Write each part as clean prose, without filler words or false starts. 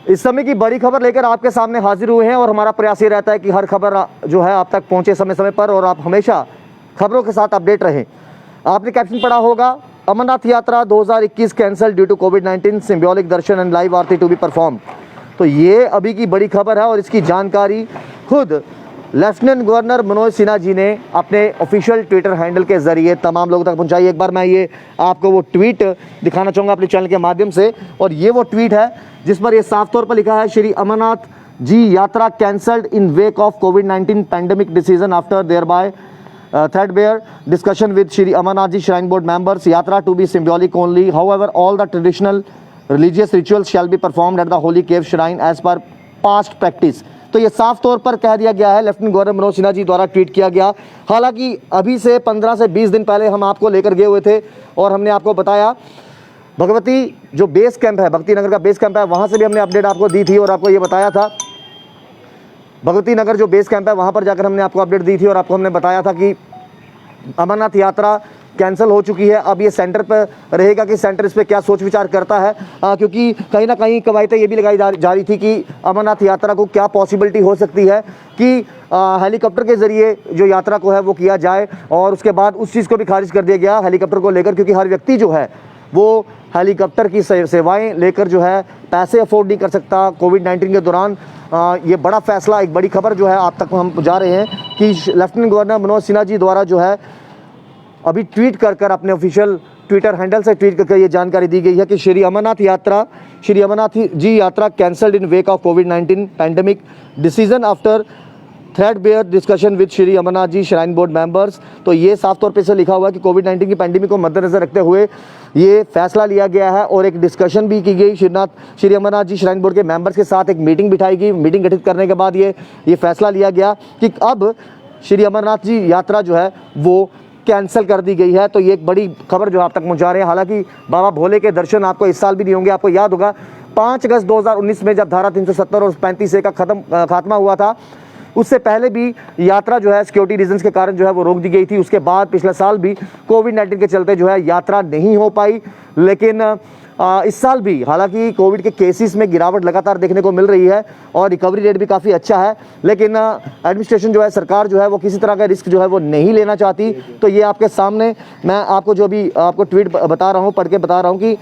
इस समय की बड़ी खबर लेकर आपके सामने हाजिर हुए हैं और हमारा प्रयास ये रहता है कि हर खबर जो है आप तक पहुंचे समय समय पर और आप हमेशा खबरों के साथ अपडेट रहें। आपने कैप्शन पढ़ा होगा, Amarnath Yatra 2021 cancelled due to कोविड-19, symbolic darshan and live aarti to be perform. तो ये अभी की बड़ी खबर है और इसकी जानकारी खुद लेफ्टिनेंट गवर्नर मनोज सिन्हा जी ने अपने ऑफिशियल ट्विटर हैंडल के जरिए तमाम लोगों तक पहुंचाई। एक बार मैं ये आपको वो ट्वीट दिखाना चाहूँगा अपने चैनल के माध्यम से, और ये वो ट्वीट है जिस पर ये साफ तौर पर लिखा है, Shri Amarnath ji Yatra cancelled in wake of कोविड-19 pandemic decision after thereby threadbare discussion with Shri Amarnath Ji Shrine Board members. Yatra to be symbolic only. However, all the traditional religious rituals shall be performed at the Holy Cave Shrine as per past practice. तो ये साफ तौर पर कह दिया गया है, lieutenant governor Manoj Sinha ji द्वारा ट्वीट किया गया। हालांकि अभी से 15 से 20 दिन पहले हम आपको लेकर गए हुए थे और हमने आपको बताया भगवती जो बेस कैंप है, भक्ति नगर का बेस कैंप है, वहाँ से भी हमने अपडेट आपको दी थी और आपको ये बताया था भगवती नगर जो बेस कैंप है वहाँ पर जाकर हमने आपको अपडेट दी थी और आपको हमने बताया था कि अमरनाथ यात्रा कैंसिल हो चुकी है। अब ये सेंटर पर रहेगा कि सेंटर इस पर क्या सोच विचार करता है, क्योंकि कहीं ना कहीं कवायदें ये भी लगाई जा रही थी कि अमरनाथ यात्रा को क्या पॉसिबिलिटी हो सकती है कि हेलीकॉप्टर के ज़रिए जो यात्रा को है वो किया जाए, और उसके बाद उस चीज़ को भी खारिज कर दिया गया हेलीकॉप्टर को लेकर, क्योंकि हर व्यक्ति जो है वो हेलीकॉप्टर की सेवाएं लेकर जो है पैसे अफोर्ड नहीं कर सकता कोविड-19 के दौरान। ये बड़ा फैसला, एक बड़ी खबर जो है आप तक हम जा रहे हैं कि लेफ्टिनेंट गवर्नर मनोज सिन्हा जी द्वारा जो है अभी ट्वीट कर अपने ऑफिशियल ट्विटर हैंडल से ट्वीट करके ये जानकारी दी गई है कि Shri Amarnath ji Yatra cancelled in wake of कोविड-19 pandemic decision after threadbare discussion with Shri Amarnath ji shrine board members. तो ये साफ तौर पे से लिखा हुआ है कि कोविड-19 की पैंडेमिक को मद्देनजर रखते हुए ये फैसला लिया गया है और एक डिस्कशन भी की गई श्री अमरनाथ जी श्राइन बोर्ड के मेंबर्स के साथ। एक मीटिंग बिठाई गई, मीटिंग गठित करने के बाद ये फैसला लिया गया कि अब श्री अमरनाथ जी यात्रा जो है वो कैंसिल कर दी गई है। तो ये एक बड़ी खबर जो आप तक पहुंचा रहे हैं। हालांकि बाबा भोले के दर्शन आपको इस साल भी नहीं होंगे। आपको याद होगा 5 अगस्त 2019 में जब धारा 370 और 35A का खात्मा हुआ था, उससे पहले भी यात्रा जो है सिक्योरिटी रीजंस के कारण जो है वो रोक दी गई थी। उसके बाद पिछले साल भी कोविड-19 के चलते जो है यात्रा नहीं हो पाई। लेकिन इस साल भी हालांकि कोविड के केसेस में गिरावट लगातार देखने को मिल रही है और रिकवरी रेट भी काफ़ी अच्छा है, लेकिन एडमिनिस्ट्रेशन जो है, सरकार जो है वो किसी तरह का रिस्क जो है वो नहीं लेना चाहती। तो ये आपके सामने मैं आपको जो भी आपको ट्वीट बता रहा हूँ, पढ़ के बता रहा हूँ कि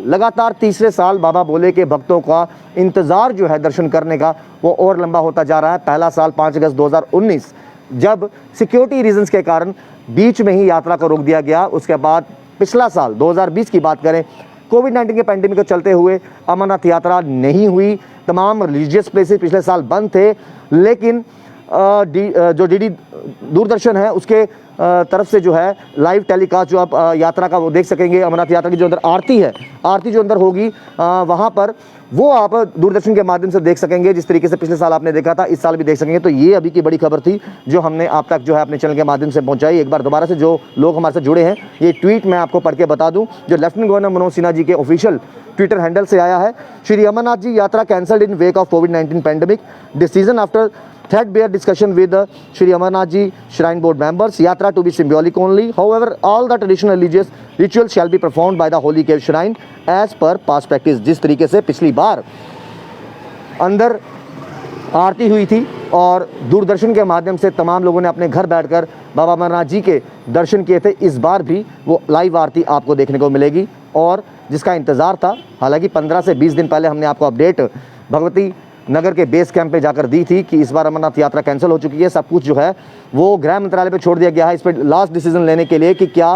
लगातार तीसरे साल बाबा भोले के भक्तों का इंतज़ार जो है दर्शन करने का वो और लंबा होता जा रहा है। पहला साल 5 अगस्त 2019 जब सिक्योरिटी रीजंस के कारण बीच में ही यात्रा को रोक दिया गया। उसके बाद पिछला साल 2020 की बात करें, कोविड-19 के पैंडेमिक को चलते हुए अमरनाथ यात्रा नहीं हुई। तमाम रिलीजियस प्लेसेस पिछले साल बंद थे, लेकिन जो डीडी दूरदर्शन है उसके तरफ से जो है लाइव टेलीकास्ट जो आप यात्रा का वो देख सकेंगे। अमरनाथ यात्रा की जो अंदर आरती जो अंदर होगी वहाँ पर वो आप दूरदर्शन के माध्यम से देख सकेंगे। जिस तरीके से पिछले साल आपने देखा था, इस साल भी देख सकेंगे। तो ये अभी की बड़ी खबर थी जो हमने आप तक जो है अपने चैनल के माध्यम से पहुंचाई। एक बार दोबारा से जो लोग हमारे साथ जुड़े हैं, ये ट्वीट मैं आपको पढ़ के बता दूं जो लेफ्टिनेंट गवर्नर मनोज सिन्हा जी के ऑफिशियल ट्विटर हैंडल से आया है। Shri Amarnath ji Yatra cancelled in wake of कोविड-19 pandemic decision after threadbare discussion with Shri Amarnath Ji Shrine Board members. Yatra to be symbolic only. However, all the traditional religious rituals shall be performed by the Holy Cave Shrine as per past practice. जिस तरीके से पिछली बार अंदर आरती हुई थी और दूरदर्शन के माध्यम से तमाम लोगों ने अपने घर बैठकर बाबा अमरनाथ जी के दर्शन किए थे, इस बार भी वो लाइव आरती आपको देखने को मिलेगी और जिसका इंतज़ार था। हालांकि 15 से 20 दिन पहले हमने आपको अपडेट भगवती नगर के बेस कैंप पे जाकर दी थी कि इस बार अमरनाथ यात्रा कैंसिल हो चुकी है। सब कुछ जो है वो गृह मंत्रालय पे छोड़ दिया गया है इस पर लास्ट डिसीजन लेने के लिए कि क्या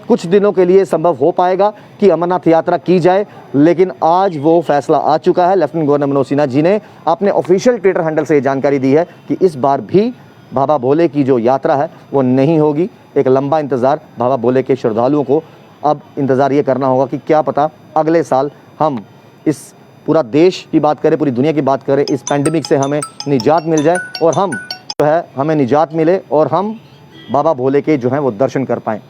कुछ दिनों के लिए संभव हो पाएगा कि अमरनाथ यात्रा की जाए। लेकिन आज वो फैसला आ चुका है। लेफ्टिनेंट गवर्नर मनोज सिन्हा जी ने अपने ऑफिशियल ट्विटर हैंडल से ये जानकारी दी है कि इस बार भी बाबा भोले की जो यात्रा है वो नहीं होगी। एक लंबा इंतज़ार बाबा भोले के श्रद्धालुओं को अब इंतज़ार ये करना होगा कि क्या पता अगले साल हम इस पूरा देश की बात करें, पूरी दुनिया की बात करें, इस पैंडेमिक से हमें निजात मिल जाए और हम जो है हमें निजात मिले और हम बाबा भोले के जो हैं वो दर्शन कर पाएँ।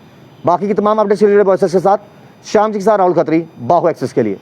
बाकी की तमाम अपडेट्स के साथ श्याम जी के साथ राहुल खत्री, बाहु एक्सेस के लिए।